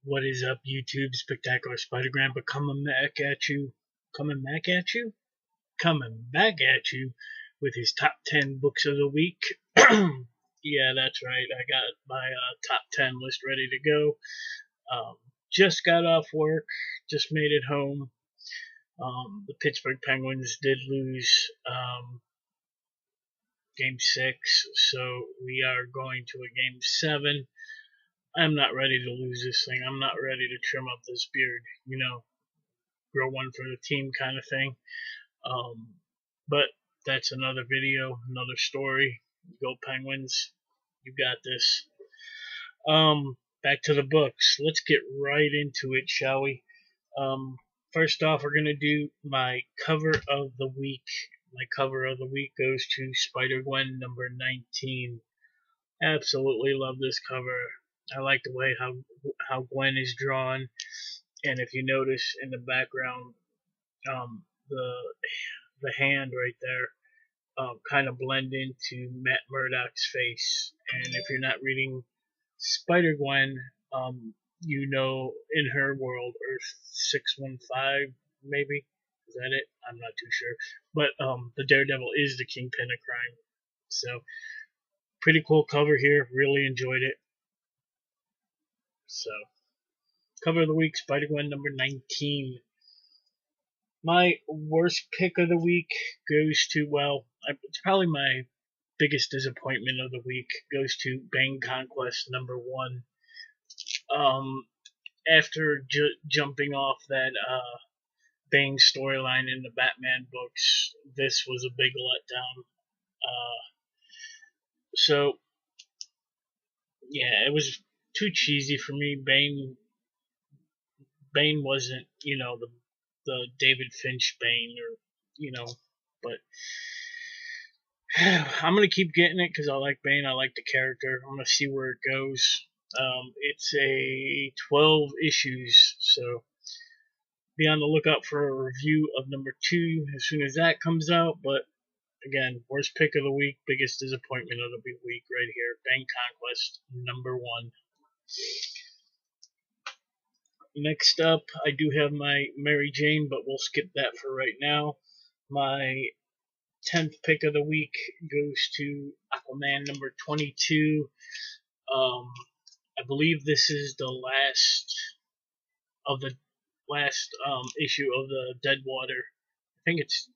What is up, YouTube? Spectacular Spider-Grandpa coming back at you. Coming back at you? Coming back at you with his top 10 books of the week. Yeah, that's right. I got my top 10 list ready to go. Just got off work. Just made it home. The Pittsburgh Penguins did lose Game 6, so we are going to a Game 7. I'm not ready to lose this thing. I'm not ready to trim up this beard, grow one for the team kind of thing. But that's another video, another story. Go Penguins. You got this. Back to the books. Let's get right into it, shall we? First off, we're going to do my cover of the week. My cover of the week goes to Spider-Gwen number 19. Absolutely love this cover. I like the way how Gwen is drawn, and if you notice in the background, the hand right there kind of blend into Matt Murdock's face. And if you're not reading Spider-Gwen, in her world, Earth 615, maybe, is that it? I'm not too sure. But the Daredevil is the kingpin of crime. So pretty cool cover here. Really enjoyed it. So, cover of the week, Spider-Gwen number 19. My worst pick of the week goes to, it's probably my biggest disappointment of the week, goes to Bane Conquest number 1. After jumping off that Bane storyline in the Batman books, this was a big letdown. So, yeah, it was too cheesy for me. Bane wasn't, the David Finch Bane, but I'm gonna keep getting it because I like Bane. I like the character. I'm gonna see where it goes. It's a 12 issues, so be on the lookout for a review of number 2 as soon as that comes out. But again, worst pick of the week, biggest disappointment of the week right here. Bane Conquest number 1. Next up, I do have my Mary Jane, but we'll skip that for right now. My 10th pick of the week goes to Aquaman number 22. I believe this is the last issue of the Deadwater. I think it's,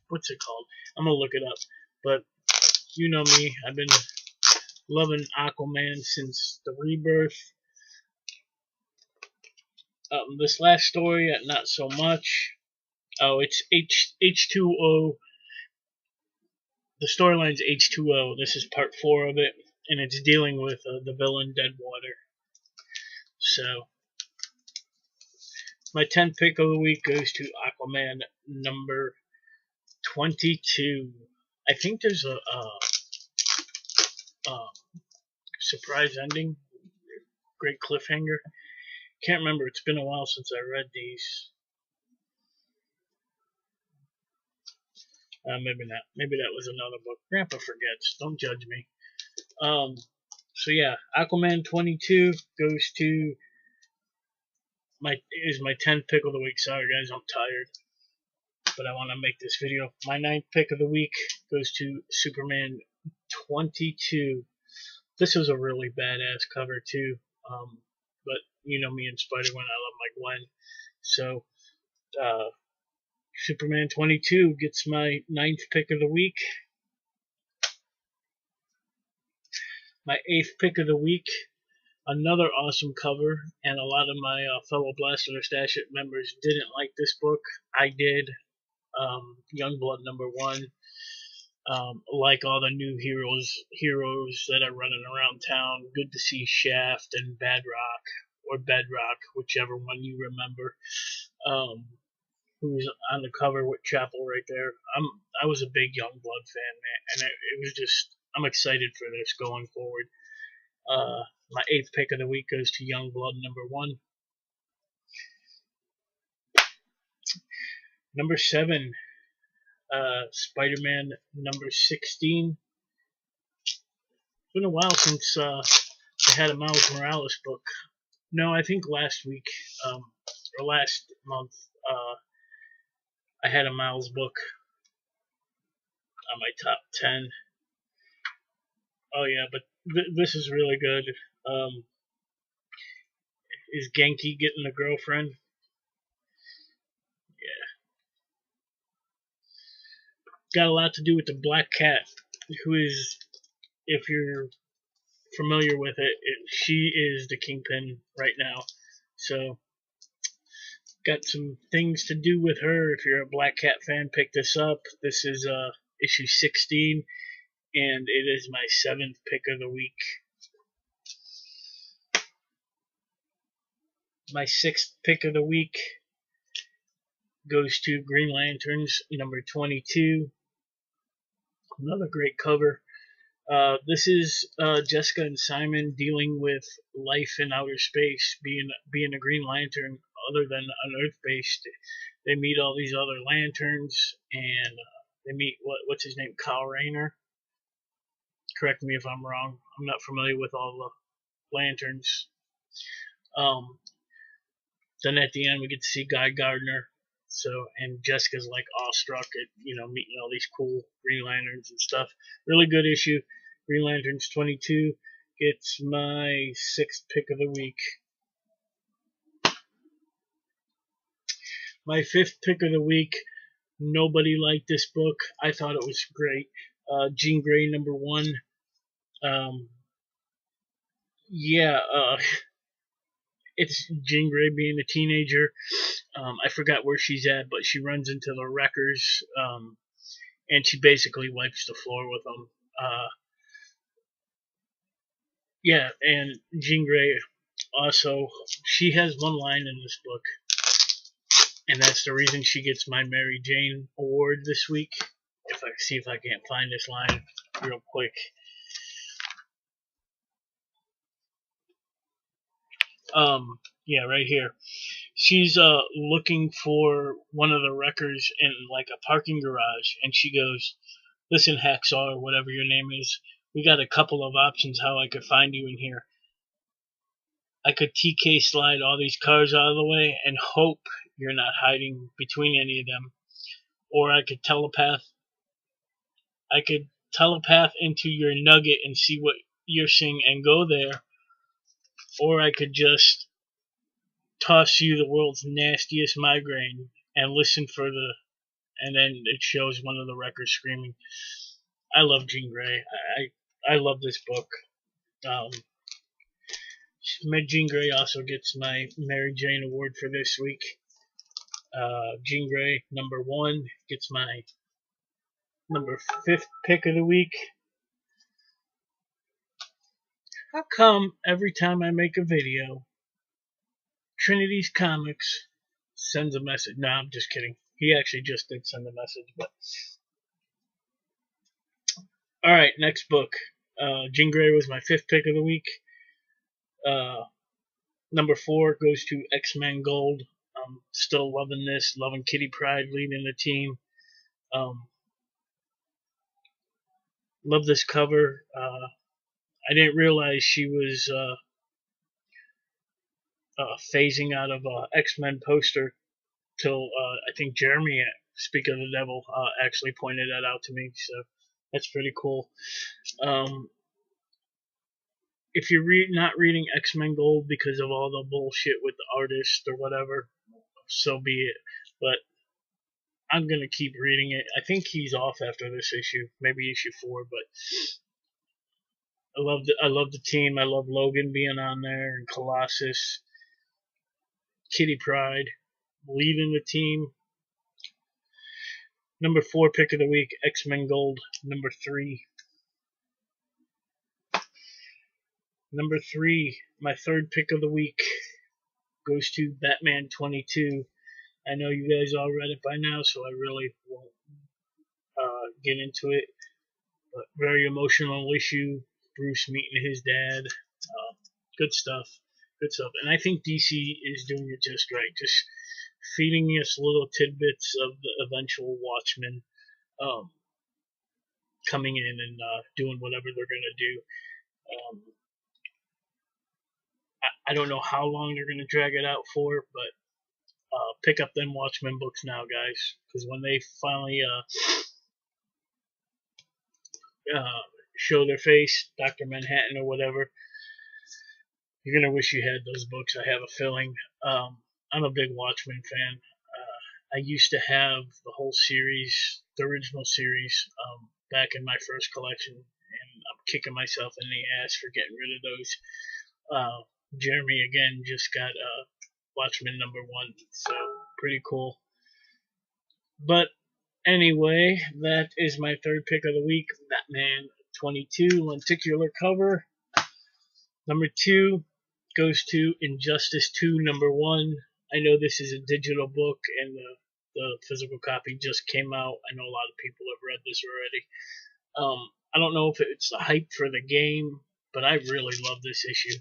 what's it called? I'm gonna look it up. But you know me, I've been loving Aquaman since the Rebirth. This last story, not so much. Oh, it's H2O. The storyline's H2O. This is part 4 of it, and it's dealing with the villain Deadwater. So, my 10th pick of the week goes to Aquaman number 22. I think there's a surprise ending, great cliffhanger. Can't remember. It's been a while since I read these. Maybe not. Maybe that was another book. Grandpa forgets. Don't judge me. So yeah, Aquaman 22 goes to my 10th pick of the week. Sorry guys, I'm tired, but I want to make this video. My 9th pick of the week goes to Superman 22. This was a really badass cover too. But you know me and Spider-Gwen, I love my Gwen. So, Superman 22 gets my 9th pick of the week. My 8th pick of the week, another awesome cover, and a lot of my fellow Blaster Stash It members didn't like this book. I did. Youngblood number 1. Like all the new heroes that are running around town, good to see Shaft and Bedrock, whichever one you remember, who's on the cover with Chapel right there. I was a big Youngblood fan, man, and it was just, I'm excited for this going forward. My 8th pick of the week goes to Youngblood number 1. Number 7, Spider-Man number 16. It's been a while since I had a Miles Morales book. No, I think last week, or last month, I had a Miles book on my top 10. Oh yeah, but this is really good. Um, is Genki getting a girlfriend? Yeah, got a lot to do with the Black Cat, who is, if you're familiar with she is the kingpin right now. So got some things to do with her. If you're a Black Cat fan, pick this up. This is issue 16, and it is my 7th pick of the week. My 6th pick of the week goes to Green Lanterns number 22. Another great cover. This is Jessica and Simon dealing with life in outer space, being a Green Lantern. Other than on Earth-based, they meet all these other lanterns, and they meet what's his name, Kyle Rayner. Correct me if I'm wrong. I'm not familiar with all the lanterns. Um, then at the end, we get to see Guy Gardner. So, and Jessica's like awestruck at meeting all these cool Green Lanterns and stuff. Really good issue. Green Lanterns 22 gets my 6th pick of the week. My 5th pick of the week. Nobody liked this book. I thought it was great. Jean Grey number 1. Yeah, it's Jean Grey being a teenager. I forgot where she's at, but she runs into the Wreckers, and she basically wipes the floor with them. Yeah, and Jean Grey also, she has one line in this book, and that's the reason she gets my Mary Jane award this week. If I can't find this line real quick. Yeah, right here. She's looking for one of the wreckers in like a parking garage, and she goes, "Listen, Hacksaw, or whatever your name is, we got a couple of options how I could find you in here. I could TK slide all these cars out of the way and hope you're not hiding between any of them, or I could telepath into your nugget and see what you're seeing and go there, or I could just toss you the world's nastiest migraine and listen for the," and then it shows one of the wreckers screaming. I love Jean Grey. I love this book. Um, Jean Grey also gets my Mary Jane award for this week. Jean Grey number 1 gets my number 5th pick of the week. How come every time I make a video, Trinity's Comics sends a message? No, I'm just kidding. He actually just did send a message, but all right, next book. Jean Grey was my 5th pick of the week. Number 4 goes to X-Men Gold. I'm still loving this. Loving Kitty Pryde leading the team. Love this cover. I didn't realize she was phasing out of X-Men poster till I think Jeremy, Speak of the Devil, actually pointed that out to me. So that's pretty cool. If you're not reading X-Men Gold because of all the bullshit with the artist or whatever, so be it. But I'm gonna keep reading it. I think he's off after this issue, maybe issue 4. But I love the team. I love Logan being on there and Colossus, Kitty Pryde leading the team. Number 4 pick of the week, X-Men Gold. Number 3. Number 3, my 3rd pick of the week goes to Batman 22. I know you guys all read it by now, so I really won't get into it. But very emotional issue. Bruce meeting his dad. Good stuff. Good stuff. And I think DC is doing it just right. Just feeding us little tidbits of the eventual Watchmen coming in and doing whatever they're going to do. I don't know how long they're going to drag it out for, but pick up them Watchmen books now, guys, because when they finally show their face, Dr. Manhattan or whatever, you're going to wish you had those books, I have a feeling. I'm a big Watchmen fan. I used to have the whole series, the original series, back in my first collection, and I'm kicking myself in the ass for getting rid of those. Jeremy, again, just got Watchmen #1, so pretty cool. But anyway, that is my third pick of the week, Batman 22, lenticular cover. Number 2 goes to Injustice 2, #1. I know this is a digital book, and the physical copy just came out. I know a lot of people have read this already. I don't know if it's the hype for the game, but I really love this issue.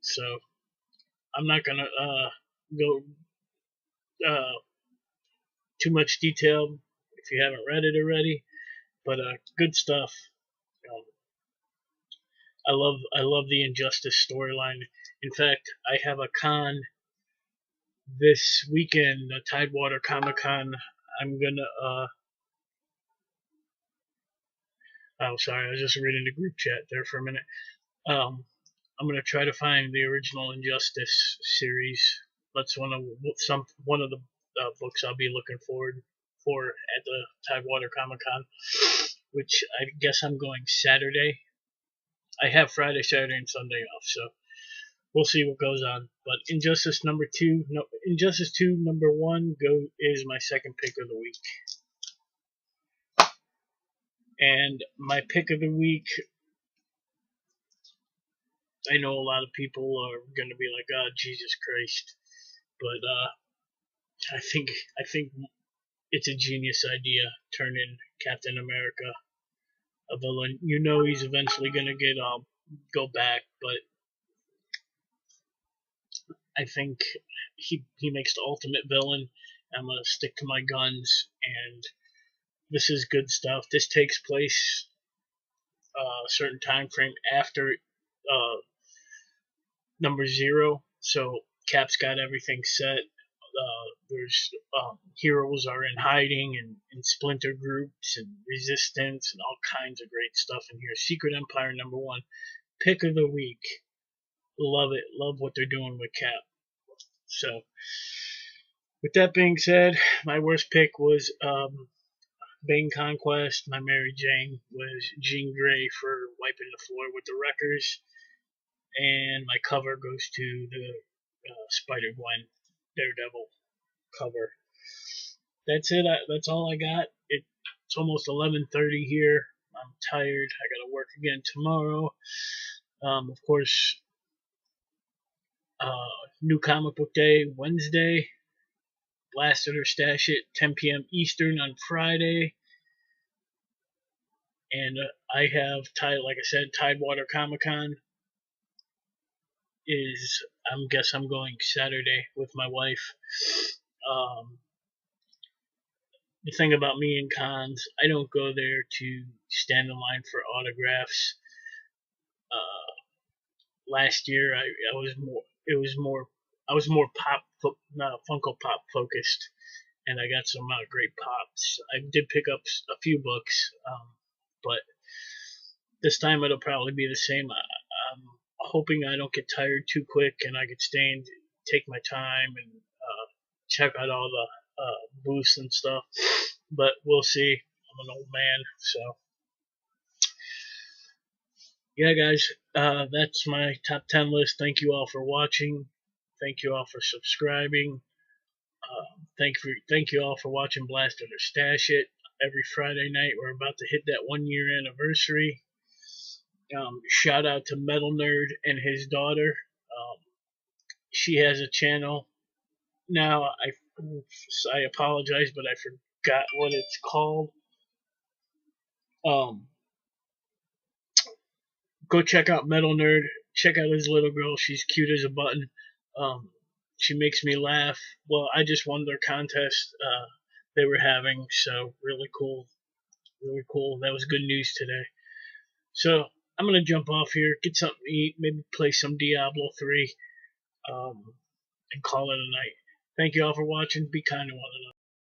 So I'm not gonna go too much detail if you haven't read it already, but good stuff. I love the Injustice storyline. In fact, I have a con this weekend, the Tidewater Comic Con. I'm gonna oh, sorry, I was just reading the group chat there for a minute. I'm gonna try to find the original Injustice series. That's one of the books I'll be looking forward for at the Tidewater Comic Con, which I guess I'm going Saturday. I have Friday, Saturday, and Sunday off, so we'll see what goes on. But Injustice 2, Injustice 2 #1 is my second pick of the week. And my pick of the week, I know a lot of people are going to be like, "Oh, Jesus Christ," but I think it's a genius idea, turning Captain America a villain. You know he's eventually going to go back, but I think he makes the ultimate villain. I'm going to stick to my guns, and this is good stuff. This takes place a certain time frame after #0, so Cap's got everything set. There's heroes are in hiding and in splinter groups and resistance and all kinds of great stuff in here. Secret Empire #1, pick of the week. Love it. Love what they're doing with Cap. So, with that being said, my worst pick was Bane Conquest. My Mary Jane was Jean Grey for wiping the floor with the Wreckers. And my cover goes to the Spider-Gwen Daredevil cover. That's it. That's all I got. It's almost 11:30 here. I'm tired. I got to work again tomorrow. Of course, New Comic Book Day Wednesday. Blast It or Stash It, 10 p.m. Eastern on Friday. And I have, like I said, Tidewater Comic Con I'm going Saturday with my wife. The thing about me and cons, I don't go there to stand in line for autographs. Last year, I was more Funko Pop focused, and I got some great pops. I did pick up a few books, but this time it'll probably be the same. I'm hoping I don't get tired too quick, and I could stay and take my time and check out all the booths and stuff. But we'll see. I'm an old man, so yeah, guys, that's my top 10 list. Thank you all for watching. Thank you all for subscribing. Thank you all for watching Blast It or Stash It every Friday night. We're about to hit that 1-year anniversary. Shout out to Metal Nerd and his daughter. She has a channel now. I apologize, but I forgot what it's called. Go check out Metal Nerd. Check out his little girl. She's cute as a button. She makes me laugh. Well, I just won their contest they were having, so really cool. Really cool. That was good news today. So, I'm gonna jump off here, get something to eat, maybe play some Diablo 3, and call it a night. Thank you all for watching. Be kind to one another.